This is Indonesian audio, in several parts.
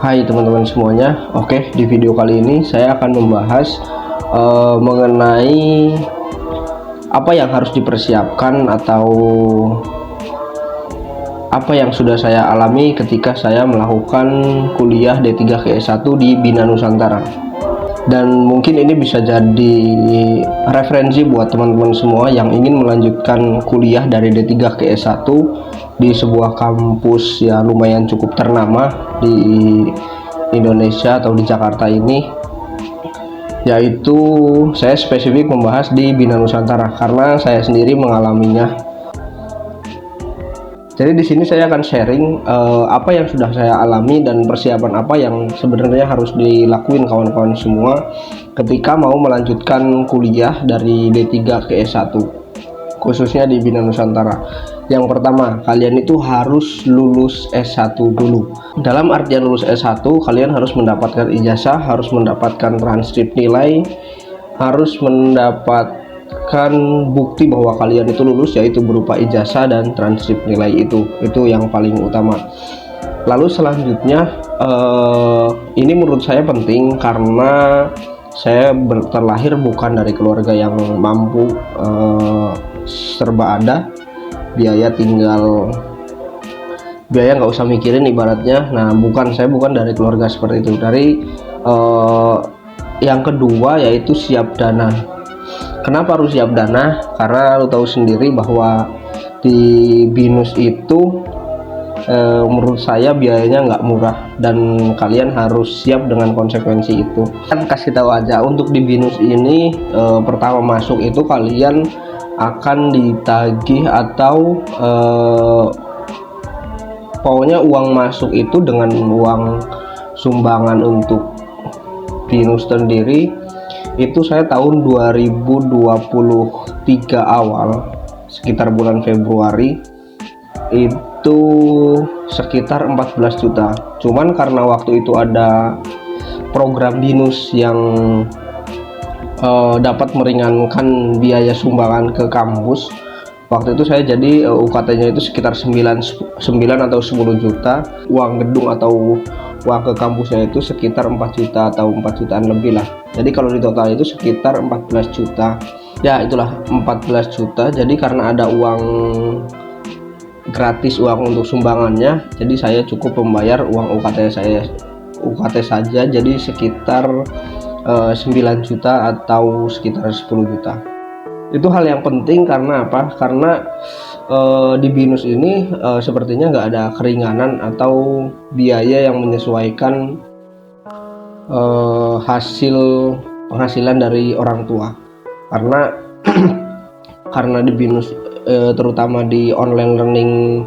Hai teman-teman semuanya. Oke, di video kali ini saya akan membahas mengenai apa yang harus dipersiapkan atau apa yang sudah saya alami ketika saya melakukan kuliah D3 ke S1 di Bina Nusantara. Dan mungkin ini bisa jadi referensi buat teman-teman semua yang ingin melanjutkan kuliah dari D3 ke S1 di sebuah kampus ya lumayan cukup ternama di Indonesia atau di Jakarta ini, yaitu saya spesifik membahas di Bina Nusantara karena saya sendiri mengalaminya. Jadi di sini saya akan sharing apa yang sudah saya alami dan persiapan apa yang sebenarnya harus dilakuin kawan-kawan semua ketika mau melanjutkan kuliah dari D3 ke S1 khususnya di Bina Nusantara. Yang pertama, kalian itu harus lulus S1 dulu. Dalam artian lulus S1, kalian harus mendapatkan ijazah, harus mendapatkan transkrip nilai, harus mendapatkan bukti bahwa kalian itu lulus, yaitu berupa ijazah dan transkrip nilai itu yang paling utama. Lalu selanjutnya ini menurut saya penting karena saya terlahir bukan dari keluarga yang mampu, serba ada, biaya nggak usah mikirin ibaratnya. Nah, saya bukan dari keluarga seperti itu. Yang kedua yaitu siap dana. Kenapa harus siap dana? Karena lu tahu sendiri bahwa di BINUS itu menurut saya biayanya nggak murah dan kalian harus siap dengan konsekuensi itu. Kan kasih tahu aja, untuk di BINUS ini pertama masuk itu kalian akan ditagih atau pokoknya uang masuk itu dengan uang sumbangan untuk BINUS sendiri itu saya tahun 2023 awal sekitar bulan Februari itu sekitar 14 juta. Cuman karena waktu itu ada program BINUS yang dapat meringankan biaya sumbangan ke kampus. Waktu itu saya jadi UKT-nya itu sekitar 9 atau 10 juta. Uang gedung atau uang ke kampusnya itu sekitar 4 juta atau 4 jutaan lebih lah. Jadi kalau di total itu sekitar 14 juta. Ya itulah 14 juta. Jadi karena ada uang gratis, uang untuk sumbangannya, jadi saya cukup membayar uang UKT saja jadi sekitar 9 juta atau sekitar 10 juta. Itu hal yang penting karena apa? Karena di BINUS ini sepertinya nggak ada keringanan atau biaya yang menyesuaikan hasil penghasilan dari orang tua. Karena di BINUS terutama di online learning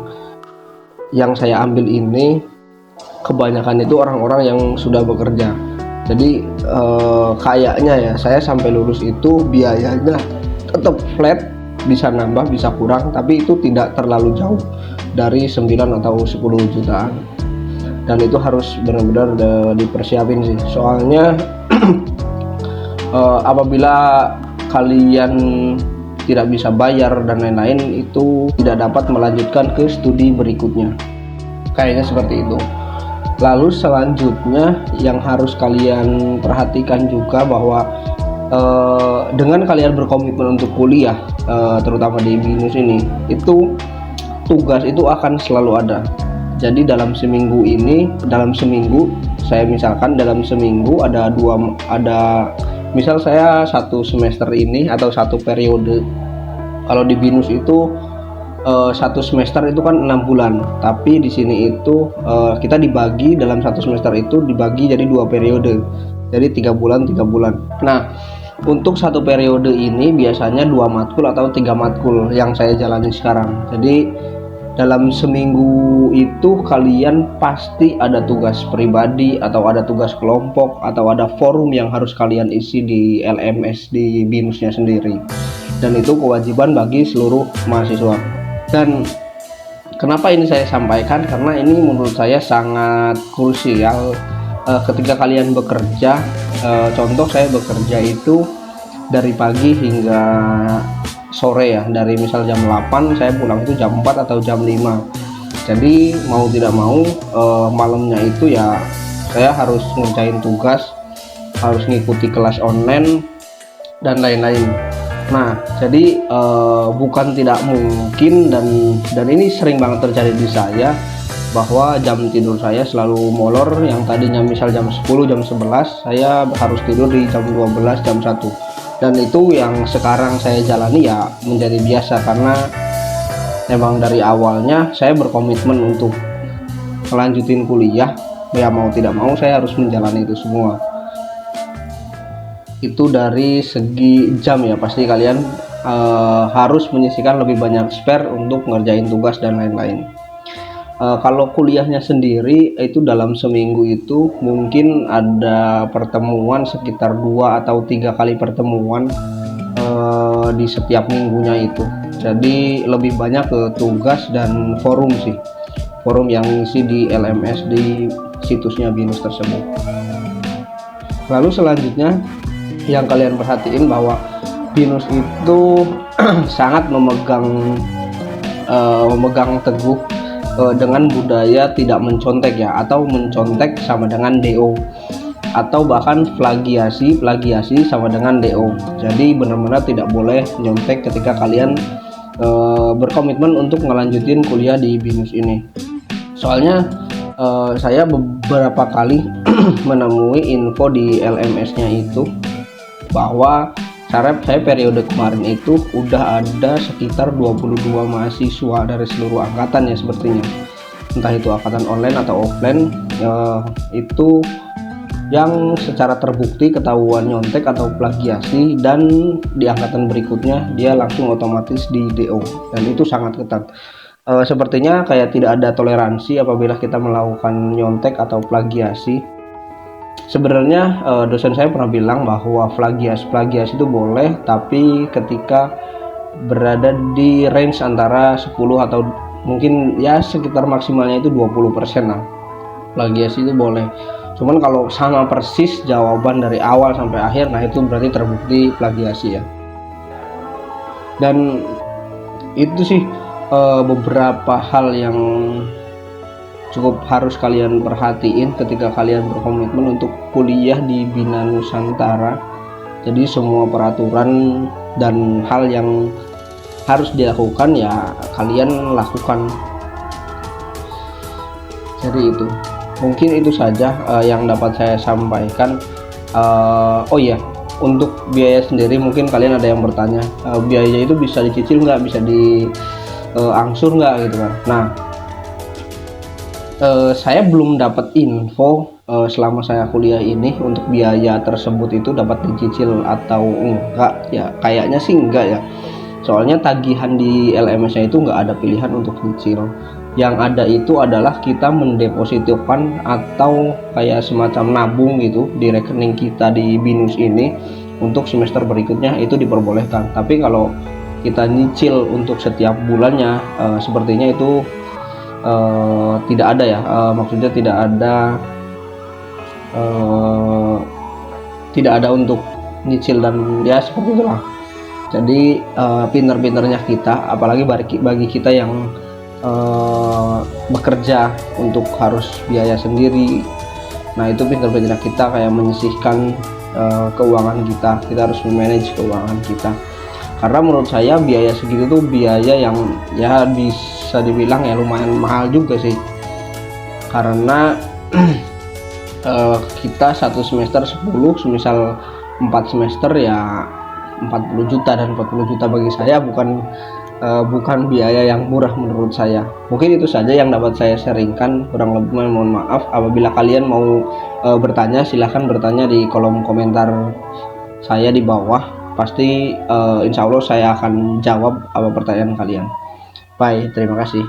yang saya ambil ini kebanyakan itu orang-orang yang sudah bekerja. Jadi kayaknya ya saya sampai lulus itu biayanya tetap flat, bisa nambah bisa kurang, tapi itu tidak terlalu jauh dari 9 atau 10 jutaan. Dan itu harus benar-benar dipersiapin sih. Soalnya apabila kalian tidak bisa bayar dan lain-lain, itu tidak dapat melanjutkan ke studi berikutnya. Kayaknya seperti itu. Lalu selanjutnya yang harus kalian perhatikan juga bahwa dengan kalian berkomitmen untuk kuliah, terutama di BINUS ini, itu tugas itu akan selalu ada. Jadi dalam seminggu saya misalkan dalam seminggu misal saya satu semester ini atau satu periode. Kalau di BINUS itu satu semester itu kan 6 bulan, tapi di sini itu kita dibagi dalam satu semester itu dibagi jadi 2 periode, jadi 3 bulan. Nah, untuk satu periode ini biasanya 2 matkul atau 3 matkul yang saya jalani sekarang. Jadi dalam seminggu itu kalian pasti ada tugas pribadi atau ada tugas kelompok atau ada forum yang harus kalian isi di LMS di BINUS-nya sendiri, dan itu kewajiban bagi seluruh mahasiswa. Dan kenapa ini saya sampaikan? Karena ini menurut saya sangat krusial ketika kalian bekerja. Contoh saya bekerja itu dari pagi hingga sore ya, dari misal jam 8 saya pulang itu jam 4 atau jam 5. Jadi mau tidak mau malamnya itu ya saya harus ngerjain tugas, harus ngikuti kelas online dan lain-lain. Nah, jadi bukan tidak mungkin dan ini sering banget terjadi di saya, bahwa jam tidur saya selalu molor. Yang tadinya misal jam 10, jam 11, saya harus tidur di jam 12, jam 1. Dan itu yang sekarang saya jalani ya menjadi biasa, karena emang dari awalnya saya berkomitmen untuk melanjutin kuliah, ya mau tidak mau saya harus menjalani itu semua. Itu dari segi jam ya, pasti kalian harus menyisihkan lebih banyak spare untuk ngerjain tugas dan lain-lain. Kalau kuliahnya sendiri itu dalam seminggu itu mungkin ada pertemuan sekitar 2 atau 3 kali pertemuan di setiap minggunya itu. Jadi lebih banyak ke tugas dan forum sih, forum yang isi di LMS di situsnya BINUS tersebut. Lalu selanjutnya yang kalian perhatiin bahwa BINUS itu sangat memegang teguh dengan budaya tidak mencontek ya, atau mencontek sama dengan DO, atau bahkan plagiasi sama dengan DO. Jadi benar-benar tidak boleh nyontek ketika kalian berkomitmen untuk ngelanjutin kuliah di BINUS ini. Soalnya saya beberapa kali menemui info di LMS-nya itu bahwa saya periode kemarin itu udah ada sekitar 22 mahasiswa dari seluruh angkatan ya sepertinya, entah itu angkatan online atau offline, itu yang secara terbukti ketahuan nyontek atau plagiasi, dan di angkatan berikutnya dia langsung otomatis di DO, dan itu sangat ketat. Sepertinya kayak tidak ada toleransi apabila kita melakukan nyontek atau plagiasi. Sebenarnya dosen saya pernah bilang bahwa plagiasi itu boleh, tapi ketika berada di range antara 10 atau mungkin ya sekitar maksimalnya itu 20% lah, plagiasi itu boleh. Cuman kalau sama persis jawaban dari awal sampai akhir, nah itu berarti terbukti plagiasi ya. Dan itu sih beberapa hal yang cukup harus kalian perhatiin ketika kalian berkomitmen untuk kuliah di Bina Nusantara. Jadi semua peraturan dan hal yang harus dilakukan ya kalian lakukan. Jadi itu mungkin itu saja yang dapat saya sampaikan. Oh iya, untuk biaya sendiri mungkin kalian ada yang bertanya, biaya itu bisa dicicil nggak, bisa diangsur nggak gitu kan. Nah, saya belum dapat info selama saya kuliah ini untuk biaya tersebut itu dapat dicicil atau enggak ya, kayaknya sih enggak ya. Soalnya tagihan di LMS-nya itu enggak ada pilihan untuk cicil. Yang ada itu adalah kita mendepositokan atau kayak semacam nabung gitu di rekening kita di BINUS ini, untuk semester berikutnya itu diperbolehkan. Tapi kalau kita nyicil untuk setiap bulannya, sepertinya itu tidak ada ya, maksudnya tidak ada untuk nyicil dan ya seperti itulah. Jadi pinter-pinternya kita, apalagi bagi kita yang bekerja untuk harus biaya sendiri, nah itu pinter-pinternya kita kayak menyisihkan keuangan kita harus memanage keuangan kita. Karena menurut saya biaya segitu tuh biaya yang ya bisa dibilang ya lumayan mahal juga sih, karena kita satu semester 10, semisal 4 semester ya 40 juta, dan 40 juta bagi saya bukan biaya yang murah menurut saya. Mungkin itu saja yang dapat saya sharingkan, kurang lebih mohon maaf. Apabila kalian mau bertanya, silahkan bertanya di kolom komentar saya di bawah. Pasti insya Allah saya akan jawab apa pertanyaan kalian. Bye, terima kasih.